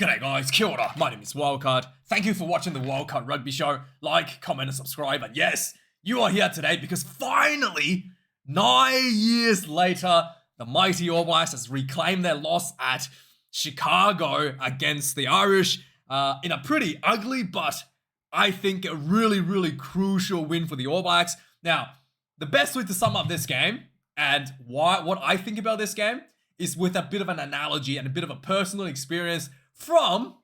G'day guys, kia ora, my name is Wildkard. Thank you for watching the Wildkard Rugby Show. Like, comment and subscribe, and yes, you are here today because finally, 9 years later, the mighty All Blacks has reclaimed their loss at Chicago against the Irish in a pretty ugly but I think a really crucial win for the All Blacks. Now, the best way to sum up this game and what I think about this game is with a bit of an analogy and a bit of a personal experience from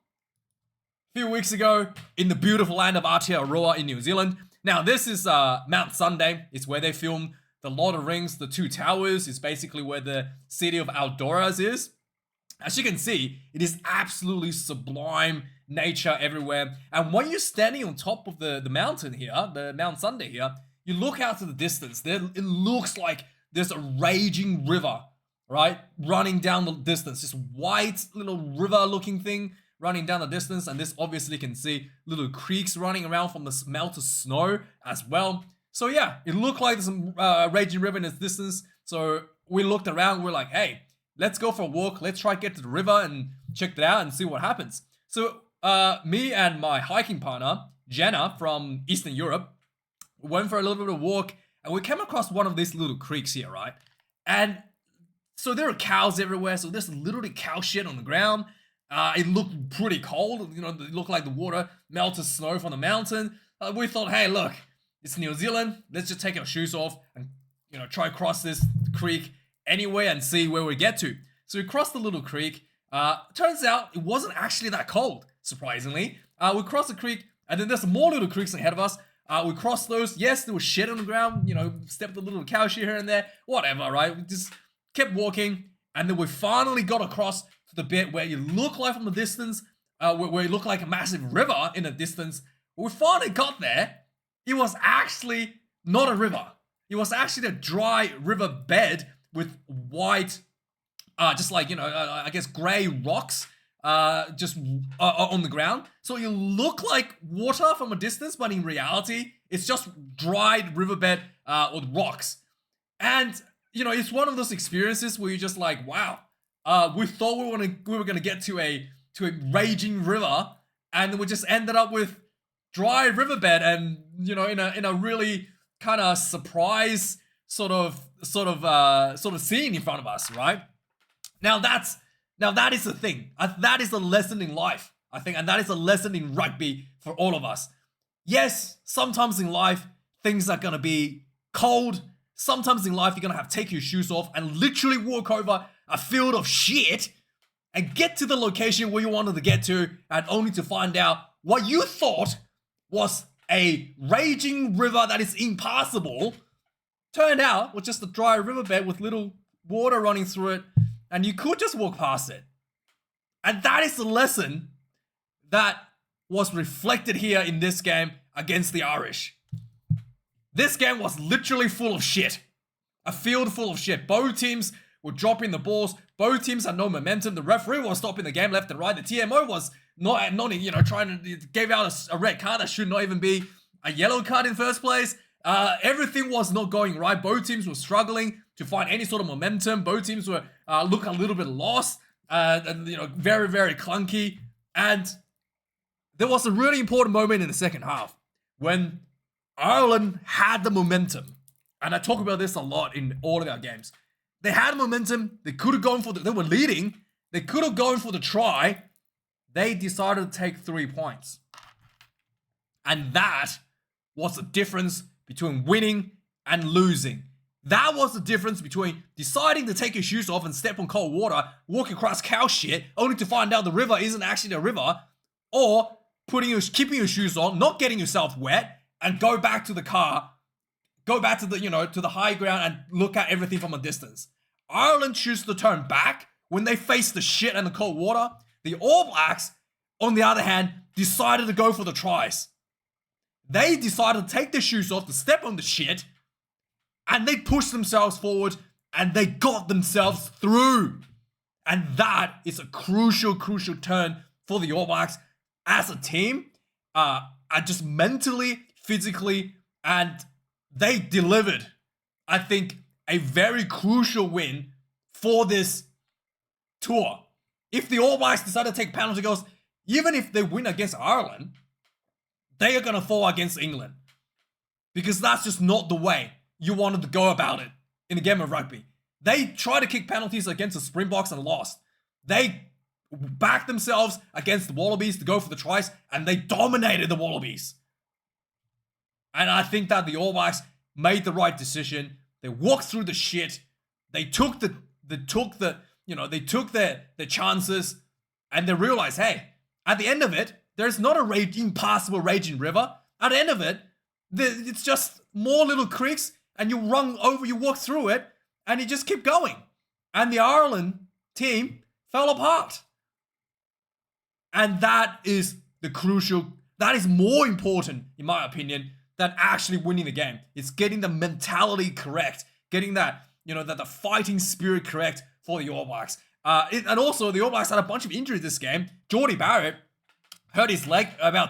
a few weeks ago in the beautiful land of Aotearoa in New Zealand. Now, this is Mount Sunday. It's where they filmed The Lord of the Rings, The Two Towers. It's basically where the city of Eldorus is. As you can see, it is absolutely sublime nature everywhere. And when you're standing on top of the mountain here, the Mount Sunday here, you look out to the distance. There, it looks like there's a raging river, right? Running down the distance. This white little river looking thing running down the distance. And this obviously can see little creeks running around from the melted snow as well. So yeah, it looked like there's a raging river in the distance. So we looked around. We're like, hey, let's go for a walk. Let's try to get to the river and check it out and see what happens. So me and my hiking partner, Jenna from Eastern Europe, went for a little bit of a walk and we came across one of these little creeks here, right? And so there are cows everywhere. So there's literally cow shit on the ground. It looked pretty cold. You know, it looked like the water melted snow from the mountain. We thought, hey, look, it's New Zealand. Let's just take our shoes off and, you know, try cross this creek anyway and see where we get to. So we crossed the little creek. Turns out it wasn't actually that cold, surprisingly. We crossed the creek and then there's some more little creeks ahead of us. We crossed those. Yes, there was shit on the ground. You know, stepped a little cow shit here and there. Whatever, right? We just kept walking, and then we finally got across to the bit where you look like from the distance, where you look like a massive river in the distance. We finally got there. It was actually not a river. It was actually a dry river bed with white, just like, you know, I guess gray rocks, just on the ground. So you look like water from a distance, but in reality, it's just dried riverbed with rocks. And you know, it's one of those experiences where you're just like, wow, we thought we were gonna get to a raging river, and we just ended up with dry riverbed, and you know, in a really kind of surprise sort of scene in front of us, right? Now that is the thing. That is a lesson in life, I think, and that is a lesson in rugby for all of us. Yes, sometimes in life things are gonna be cold. Sometimes in life, you're going to have to take your shoes off and literally walk over a field of shit and get to the location where you wanted to get to, and only to find out what you thought was a raging river that is impassable turned out was just a dry riverbed with little water running through it, and you could just walk past it. And that is the lesson that was reflected here in this game against the Irish. This game was literally full of shit. A field full of shit. Both teams were dropping the balls. Both teams had no momentum. The referee was stopping the game left and right. The TMO was not you know, trying to gave out a red card that should not even be a yellow card in first place. Everything was not going right. Both teams were struggling to find any sort of momentum. Both teams were look a little bit lost and you know, very clunky. And there was a really important moment in the second half when Ireland had the momentum, and I talk about this a lot in all of our games. They had momentum. They could have gone for they were leading. They could have gone for the try. They decided to take 3 points. And that was the difference between winning and losing. That was the difference between deciding to take your shoes off and step on cold water, walk across cow shit, only to find out the river isn't actually the river, or keeping your shoes on, not getting yourself wet, and go back to the car, go back to the, you know, to the high ground and look at everything from a distance. Ireland choose to turn back when they face the shit and the cold water. The All Blacks, on the other hand, decided to go for the tries. They decided to take their shoes off, to step on the shit, and they pushed themselves forward and they got themselves through. And that is a crucial turn for the All Blacks as a team, just mentally, physically, and they delivered, I think, a very crucial win for this tour. if the All Blacks decide to take penalty goals, even if they win against Ireland, they are going to fall against England. Because that's just not the way you wanted to go about it in a game of rugby. They tried to kick penalties against the Springboks and lost. They backed themselves against the Wallabies to go for the tries, and they dominated the Wallabies. And I think that the All Blacks made the right decision. They walked through the shit. They took their chances, and they realized, hey, at the end of it, there's not a impassable raging river. At the end of it, it's just more little creeks, and you walk through it, and you just keep going. And the Ireland team fell apart. And that is that is more important, in my opinion, than actually winning the game. It's getting the mentality correct, getting that, the fighting spirit correct for the All Blacks. And also, the All Blacks had a bunch of injuries this game. Geordie Barrett hurt his leg about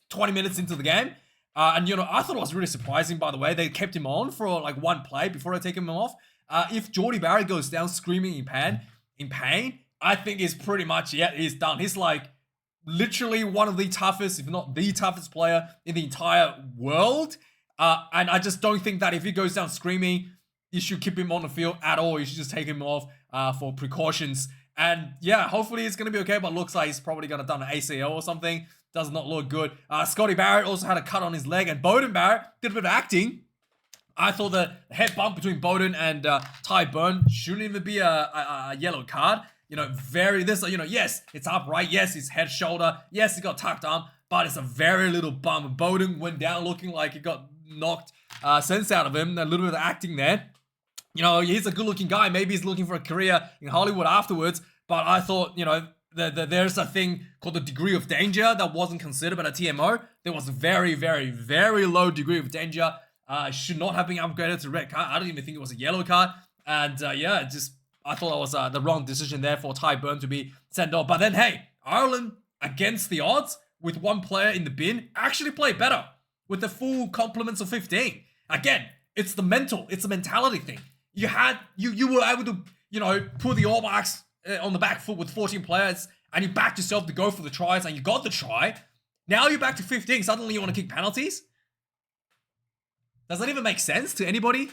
20 minutes into the game. And I thought it was really surprising, by the way. They kept him on for like one play before they take him off. If Geordie Barrett goes down screaming in pain, I think it's pretty much, he's done. He's like literally one of the toughest, if not the toughest player in the entire world. And I just don't think that if he goes down screaming, you should keep him on the field at all. You should just take him off for precautions. And yeah, hopefully it's going to be okay, but looks like he's probably going to done an ACL or something. Does not look good. Scotty Barrett also had a cut on his leg, and Beauden Barrett did a bit of acting. I thought the head bump between Beauden and Ty Burn shouldn't even be a yellow card. Yes, it's upright. Yes, his head, shoulder. Yes, he got tucked arm, but it's a very little bump. Beauden went down looking like he got knocked sense out of him. A little bit of acting there. He's a good-looking guy. Maybe he's looking for a career in Hollywood afterwards. But I thought, there's a thing called the degree of danger that wasn't considered by the TMO. There was a very, very, very low degree of danger. Should not have been upgraded to red card. I don't even think it was a yellow card. And I thought it was the wrong decision there for Ty Burn to be sent off. But then, hey, Ireland, against the odds, with one player in the bin, actually played better with the full complements of 15. Again, it's the mentality thing. You were able to, put the All Blacks on the back foot with 14 players, and you backed yourself to go for the tries, and you got the try. Now you're back to 15. Suddenly you want to kick penalties? Does that even make sense to anybody?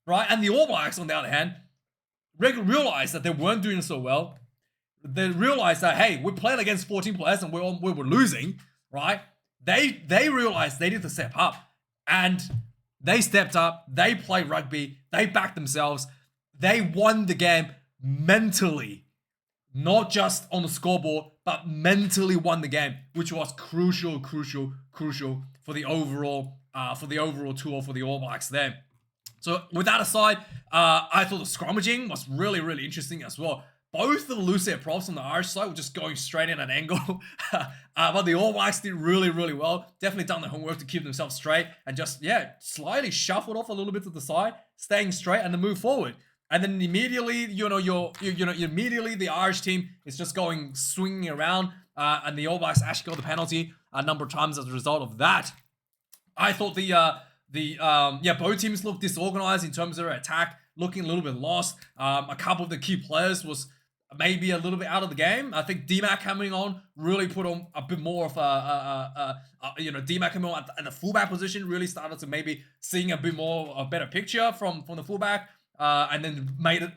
Right? And the All Blacks, on the other hand, realized that they weren't doing so well. They realized that, hey, we're playing against 14 players and we were losing, right? They realized they need to step up. And they stepped up. They played rugby. They backed themselves. They won the game mentally. Not just on the scoreboard, but mentally won the game, which was crucial for the overall tour for the All Blacks there. So with that aside, I thought the scrummaging was really, really interesting as well. Both of the loose air props on the Irish side were just going straight in at an angle. But the All Blacks did really, really well. Definitely done the homework to keep themselves straight and just, slightly shuffled off a little bit to the side, staying straight and then move forward. And then immediately, immediately the Irish team is just swinging around, and the All Blacks actually got the penalty a number of times as a result of that. I thought both teams looked disorganized in terms of their attack, looking a little bit lost. A couple of the key players was maybe a little bit out of the game. I think D-Mac coming on really put on a bit more of D-Mac coming on at the fullback position really started to maybe seeing a bit more a better picture from the fullback. And then made a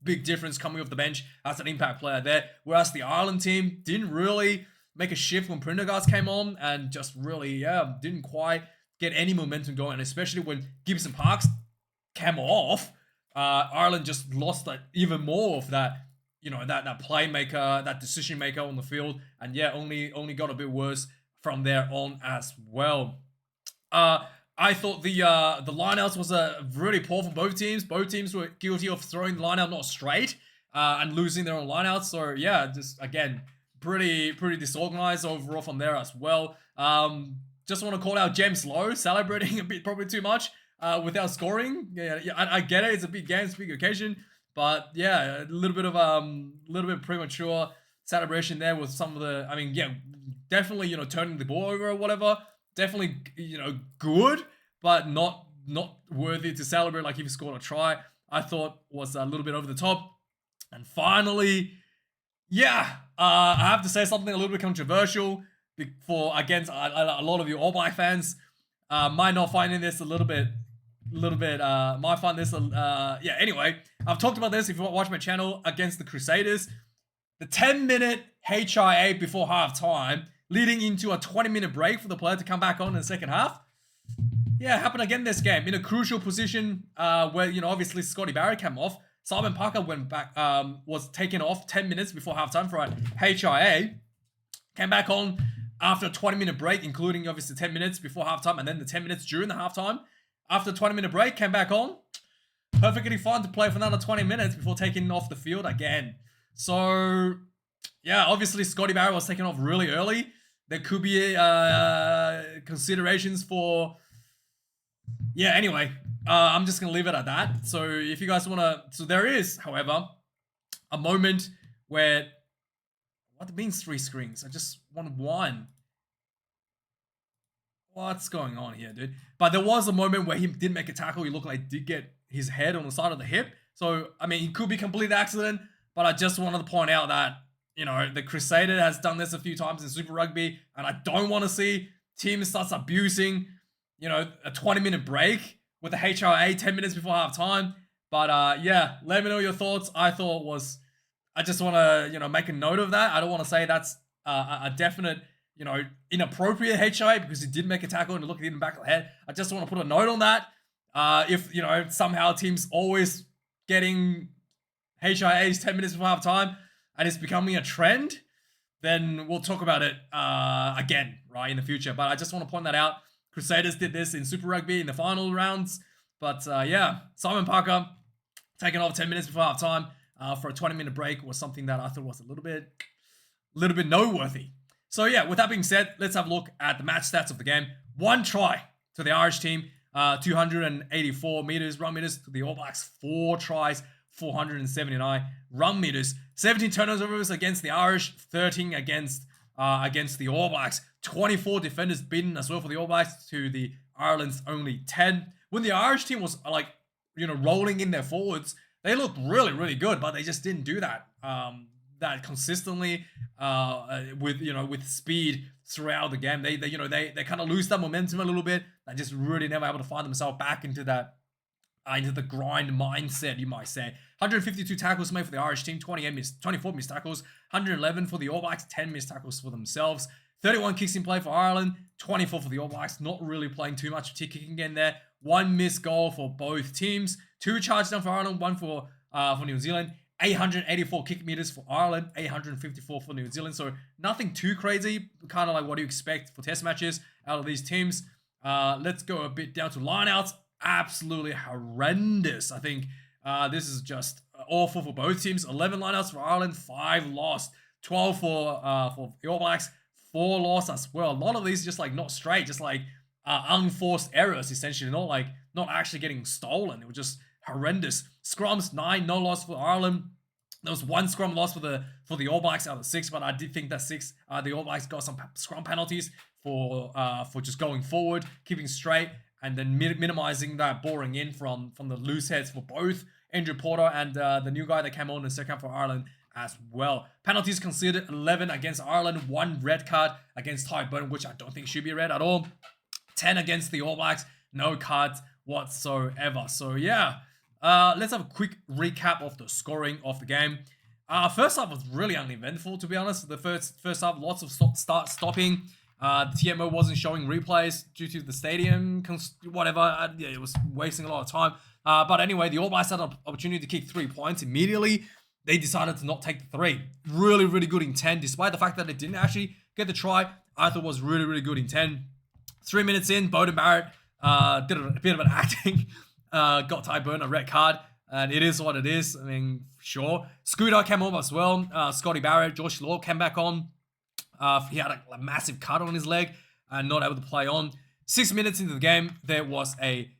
big difference coming off the bench as an impact player there. Whereas the Ireland team didn't really make a shift when Prendergast came on and just really, didn't quite get any momentum going. And especially when Gibson Parks came off, Ireland just lost even more of that, that playmaker, that decision maker on the field. And only got a bit worse from there on as well. I thought the lineouts was really poor for both teams. Both teams were guilty of throwing the lineout not straight and losing their own lineouts. So just again, pretty disorganized overall from there as well. Just want to call out James Lowe celebrating a bit, probably too much without scoring. I get it. It's a big game, it's a big occasion, but a little bit premature celebration there with some of the. Definitely turning the ball over or whatever. Definitely, good, but not worthy to celebrate like if he scored a try. I thought was a little bit over the top. And finally, yeah, I have to say something a little bit controversial for against a lot of you All Black fans. Might not finding this a little bit, might find this, yeah, anyway, I've talked about this if you watch my channel against the Crusaders. The 10-minute HIA before halftime, leading into a 20-minute break for the player to come back on in the second half. Yeah, it happened again this game in a crucial position where, you know, obviously Scotty Barrett came off. Simon Parker went back, was taken off 10 minutes before halftime for a HIA. Came back on after a 20-minute break, including obviously 10 minutes before halftime and then the 10 minutes during the halftime. After a 20-minute break, came back on. Perfectly fine to play for another 20 minutes before taking off the field again. So, yeah, obviously Scotty Barrett was taken off really early. There could be considerations for... Yeah, anyway, I'm just going to leave it at that. So if you guys want to... So there is, however, a moment where... What means 3 screens? I just want 1. What's going on here, dude? But there was a moment where he did make a tackle. He looked like he did get his head on the side of the hip. So, I mean, it could be complete accident. But I just wanted to point out that, you know, the Crusader has done this a few times in Super Rugby. And I don't want to see teams starts abusing, you know, a 20-minute break with the HIA 10 minutes before halftime. But yeah, let me know your thoughts. I just want to, you know, make a note of that. I don't want to say that's a definite, you know, inappropriate HIA because he did make a tackle and look at him in the back of the head. I just want to put a note on that. If, you know, somehow teams always getting HIAs 10 minutes before halftime and it's becoming a trend, then we'll talk about it again, right, in the future. But I just want to point that out. Crusaders did this in Super Rugby in the final rounds. But yeah, Simon Parker taking off 10 minutes before halftime for a 20-minute break was something that I thought was a little bit noteworthy. So yeah, with that being said, let's have a look at the match stats of the game. 1 try to the Irish team, 284 meters, run meters to the All Blacks, 4 tries, 479 run meters, 17 turnovers against the Irish, 13 against the All Blacks, 24 defenders beaten as well for the All Blacks to the Ireland's only 10. When the Irish team was like, you know, rolling in their forwards, they looked really, really good, but they just didn't do that that consistently with speed throughout the game. They kind of lose that momentum a little bit. They just really never able to find themselves back into that into the grind mindset, you might say. 152 tackles made for the Irish team, 24 missed tackles, 111 for the All Blacks, 10 missed tackles for themselves. 31 kicks in play for Ireland, 24 for the All Blacks, not really playing too much kicking in there. 1 missed goal for both teams, 2 charged down for Ireland, 1 for New Zealand. 884 kick meters for Ireland, 854 for New Zealand. So nothing too crazy, kind of like what you expect for test matches out of these teams. Let's go a bit down to lineouts. Absolutely horrendous. I think this is just awful for both teams. 11 lineouts for Ireland, 5 lost. 12 for the All Blacks, 4 lost as well. A lot of these just like not straight, just like unforced errors essentially, not actually getting stolen. It was just horrendous. Scrums, 9, no loss for Ireland. There was 1 scrum loss for the All Blacks out of 6, but I did think that the All Blacks got some scrum penalties for just going forward, keeping straight, and then minimizing that boring in from the loose heads for both Andrew Porter and the new guy that came on in the second half for Ireland as well. Penalties considered, 11 against Ireland, 1 red card against Tyburn, which I don't think should be red at all. 10 against the All Blacks, no cards whatsoever. So yeah, let's have a quick recap of the scoring of the game. First half was really uneventful, to be honest. The first half, lots of stopping. The TMO wasn't showing replays due to the stadium, whatever. Yeah, it was wasting a lot of time. But anyway, the All Blacks had an opportunity to kick 3 points immediately. They decided to not take the 3. Really, really good intent, despite the fact that they didn't actually get the try. I thought it was really, really good intent. 3 minutes in, Beauden Barrett did a bit of an acting. Got Tyburn a red card, and it is what it is. I mean, sure. Scooter came on as well. Scotty Barrett, Josh Law came back on. He had a massive cut on his leg and not able to play on. 6 minutes into the game, there was a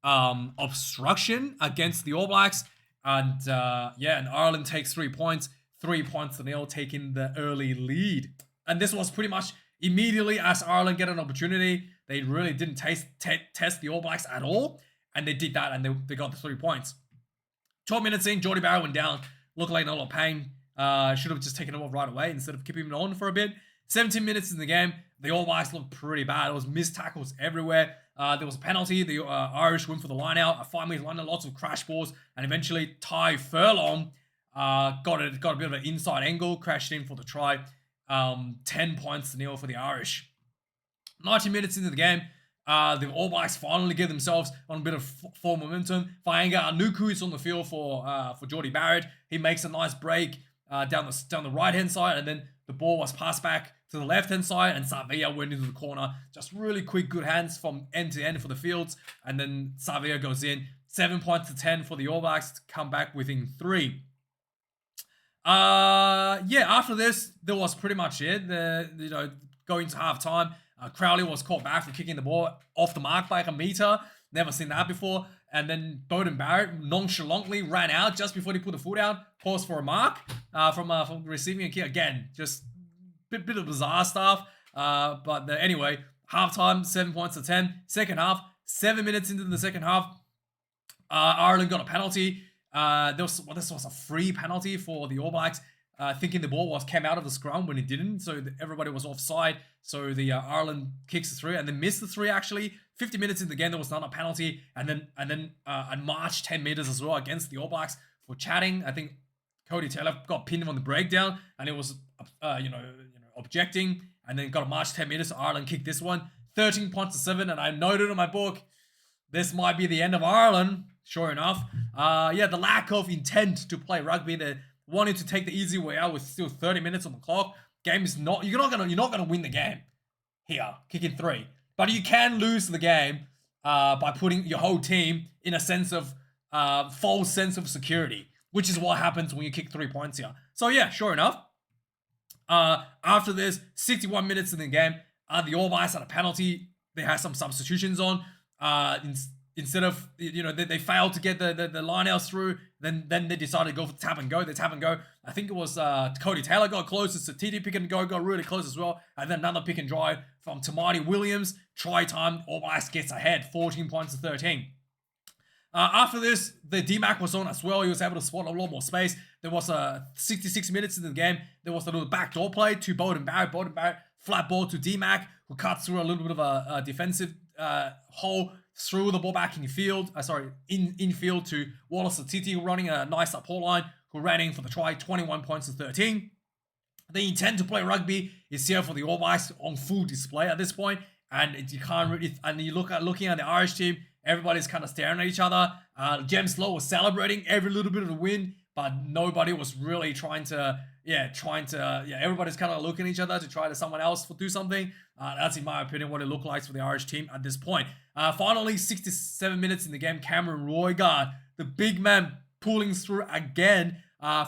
obstruction against the All Blacks, and and Ireland takes 3 points, 3-0, taking the early lead. And this was pretty much immediately as Ireland get an opportunity. They really didn't test the All Blacks at all. And they did that, and they got the 3 points. 12 minutes in, Jordie Barrett went down looked like in a lot of pain. Should have just taken him off right away instead of keeping him on for a bit. 17 minutes in the game, the All Blacks looked pretty bad. There was missed tackles everywhere. There was a penalty. The Irish went for the line out. A 5-meter line out, lots of crash balls, and eventually Ty Furlong got a bit of an inside angle, crashed in for the try. 10 points to nil for the Irish. 90 minutes into the game, the All Blacks finally get themselves on a bit of form momentum. Fainga Anuku is on the field for Geordie Barrett. He makes a nice break down the right hand side, and then the ball was passed back to the left hand side, and Savia went into the corner. Just really quick, good hands from end to end for the Fields, and then Savia goes in. 7 points to 10 for the All Blacks to come back within 3. After this, that was pretty much it. Going to half time, Crowley was caught back for kicking the ball off the mark by like a meter. Never seen that before. And then Beauden Barrett nonchalantly ran out just before he put the foot down, paused for a mark from receiving a kick. Again, just bit of bizarre stuff. Anyway, halftime, 7 points to 10. Second half, 7 minutes into the second half, Ireland got a penalty. This was a free penalty for the All Blacks, thinking the ball came out of the scrum when it didn't, so everybody was offside. So the Ireland kicks the 3 and then missed the 3 actually. 50 minutes in the game, there was not a penalty, and then a march 10 meters as well against the All Blacks for chatting. I think Cody Taylor got pinned on the breakdown, and it was objecting, and then got a march 10 meters. So Ireland kicked this one, 13 points to 7, and I noted in my book, this might be the end of Ireland. Sure enough, the lack of intent to play rugby. They wanted to take the easy way out with still 30 minutes on the clock. Game is not. You're not gonna win the game here, kicking 3, but you can lose the game by putting your whole team in a sense of false sense of security, which is what happens when you kick 3 points here. So yeah, sure enough. After this, 61 minutes in the game, the All Blacks had a penalty. They had some substitutions on. Instead of, they failed to get the line outs through, then they decided to go for tap and go. They tap and go. I think it was Cody Taylor got closest to TD pick and go, got really close as well. And then another pick and drive from Tamati Williams. Try time, All Blacks gets ahead, 14 points to 13. After this, the DMAC was on as well. He was able to spot a lot more space. There was 66 minutes in the game. There was a little backdoor play to Beauden Barrett. Beauden Barrett, flat ball to DMAC, who cuts through a little bit of a defensive hole, threw the ball back in field to Wallace Atiti, running a nice up ball line, who ran in for the try, 21 points to 13. The intent to play rugby is here for the All Blacks on full display at this point, and you can't really. And you looking at the Irish team, everybody's kind of staring at each other. James Lowe was celebrating every little bit of the win, but nobody was really trying to. Everybody's kind of looking at each other to try to someone else do something. That's, in my opinion, what it looked like for the Irish team at this point. Finally, 67 minutes in the game, Cameron Roygard, the big man, pulling through again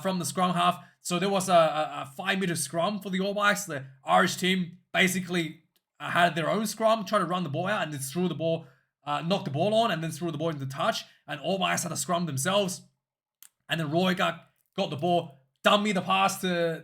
from the scrum half. So there was a 5-meter scrum for the All Blacks. The Irish team basically had their own scrum, tried to run the ball out, and then threw the ball, knocked the ball on, and then threw the ball into touch. And All Blacks had a scrum themselves. And then Roygard got the ball, dummy the pass dummy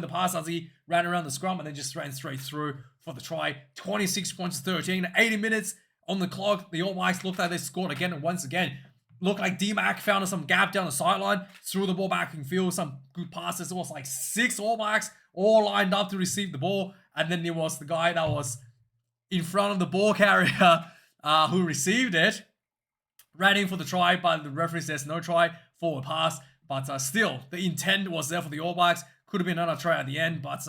the pass as he ran around the scrum, and then just ran straight through for the try. 26 points to 13. 80 minutes on the clock. The All Blacks looked like they scored again, and once again, looked like DMAC found some gap down the sideline, threw the ball back in field, some good passes. It was like 6 All Blacks all lined up to receive the ball, and then there was the guy that was in front of the ball carrier who received it, ran in for the try, but the referee says no try, forward pass. But still, the intent was there for the All Blacks. Could have been another try at the end. But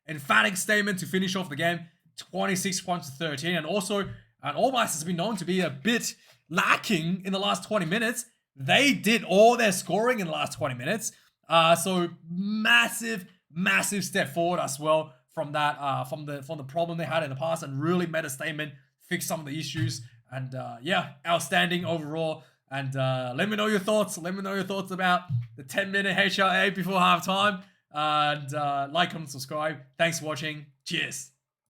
emphatic statement to finish off the game. 26 points to 13. And also, All Blacks has been known to be a bit lacking in the last 20 minutes. They did all their scoring in the last 20 minutes. So massive step forward as well from that, from the problem they had in the past, and really made a statement, fixed some of the issues. And outstanding overall. And let me know your thoughts. Let me know your thoughts about the 10-minute HRA before halftime. And like, comment, subscribe. Thanks for watching. Cheers.